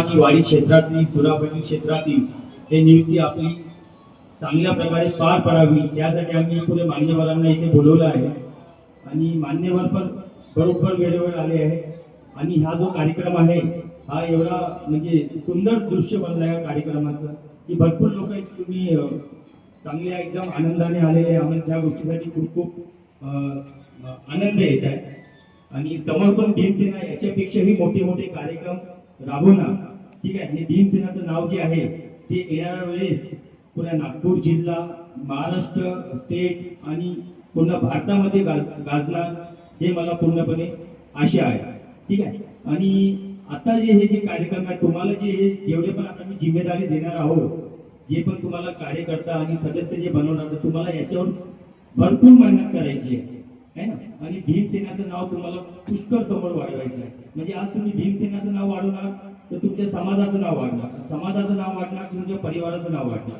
की वाडी क्षेत्रातली सुरापल्ली क्षेत्रातील हे नियुक्ती आपली चांगल्या प्रकारे पार पडावी यासाठी आम्ही पुढे मान्यवरांना इथे बोलवलं आहे आणि मान्यवर पण बरोबर वेळेवर आले आहे आणि हा जो कार्यक्रम आहे हा एवढा म्हणजे सुंदर दृश्य बनला आहे कार्यक्रमाचं की भरपूर लोक इथे तुम्ही चांगल्या एकदम आनंदाने आलेले आम्हाला त्या गोष्टीसाठी खूप खूप आनंद येत आहे आणि समर्पण भीमसेना याच्यापेक्षाही मोठे मोठे कार्यक्रम राबवणार. ठीक आहे. हे भीमसेनाचं नाव जे आहे ते येणाऱ्या वेळेस पुन्हा नागपूर जिल्हा महाराष्ट्र स्टेट आणि पूर्ण भारतामध्ये गाजणार हे मला पूर्णपणे आशा आहे. ठीक आहे. आणि आता हे जे कार्यक्रम आहे तुम्हाला जे जेवढे पण आता मी जिम्मेदारी देणार आहोत जे पण तुम्हाला कार्यकर्ता आणि सदस्य जे बनवणार तुम्हाला याच्यावर भरपूर मेहनत करायची आहे ना. आणि भीमसेनाचं नाव तुम्हाला पुष्कळ समोर वाढवायचं आहे. म्हणजे आज तुम्ही भीमसेनाचं नाव वाढवणार तर तुमच्या समाजाचं नाव वाढणार, समाजाचं नाव वाढणार, तुमच्या परिवाराचं नाव वाढणार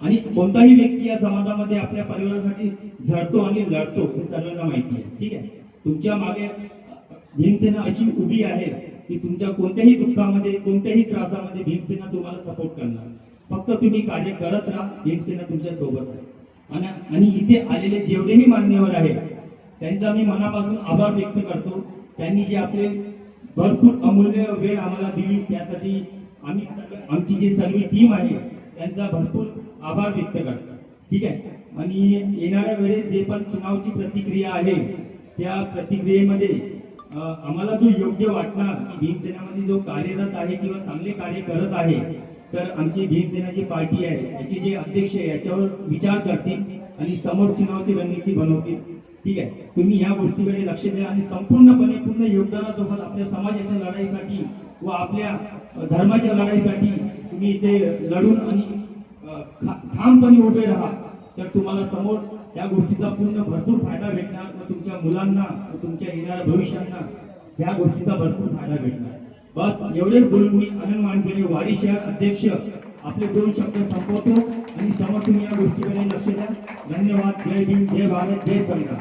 आणि कोणताही व्यक्ती या समाजामध्ये आपल्या परिवारासाठी झडतो आणि लढतो हे सर्वांना माहिती आहे. ठीक आहे. तुमच्या मागे भीमसेना अशी उभी आहे की तुमच्या कोणत्याही दुःखामध्ये कोणत्याही त्रासामध्ये भीमसेना तुम्हाला सपोर्ट करणार. फक्त तुम्ही कार्य करत राहा, भीमसेना तुमच्या सोबत आहे. आणि इथे आलेले जेवढेही मान्यवर आहेत त्यांचा मी मनापासून आभार व्यक्त करतो. त्यांनी जे आपले भरपूर अमूल्य वेळ आम्हाला दिली त्यासाठी आम्ही आमची जी सर्व टीम आहे त्यांचा भरपूर आभार व्यक्त करतो. ठीक आहे. आणि येणाऱ्या वेळेस जे पण चुनावची प्रतिक्रिया आहे त्या प्रतिक्रियेमध्ये आम्हाला जो योग्य वाटणार की भीमसेनामध्ये जो कार्यरत आहे किंवा चांगले कार्य करत आहे तर आमची भीमसेनाची पार्टी आहे याचे जे अध्यक्ष आहे याच्यावर विचार करतील आणि समोर चुनावची रणनीती बनवतील. ठीक आहे. तुम्ही या गोष्टीकडे लक्ष द्या आणि संपूर्णपणे पूर्ण योगदानासोबत आपल्या समाजाच्या लढाईसाठी व आपल्या धर्माच्या लढाईसाठी तुम्ही इथे लढून आणि ठामपणे उभे राहा तर तुम्हाला समोर या गोष्टीचा पूर्ण भरपूर फायदा भेटणार व तुमच्या मुलांना व तुमच्या येणाऱ्या भविष्यांना या गोष्टीचा भरपूर फायदा भेटणार. बस एवढेच बोलून मी आनंद मानकरे वाडी शहर अध्यक्ष आपले 2 शब्द संपवतो आणि समोर तुम्ही या गोष्टीकडे लक्ष द्या. धन्यवाद. जय भीम, जय भारत, जय संविधान.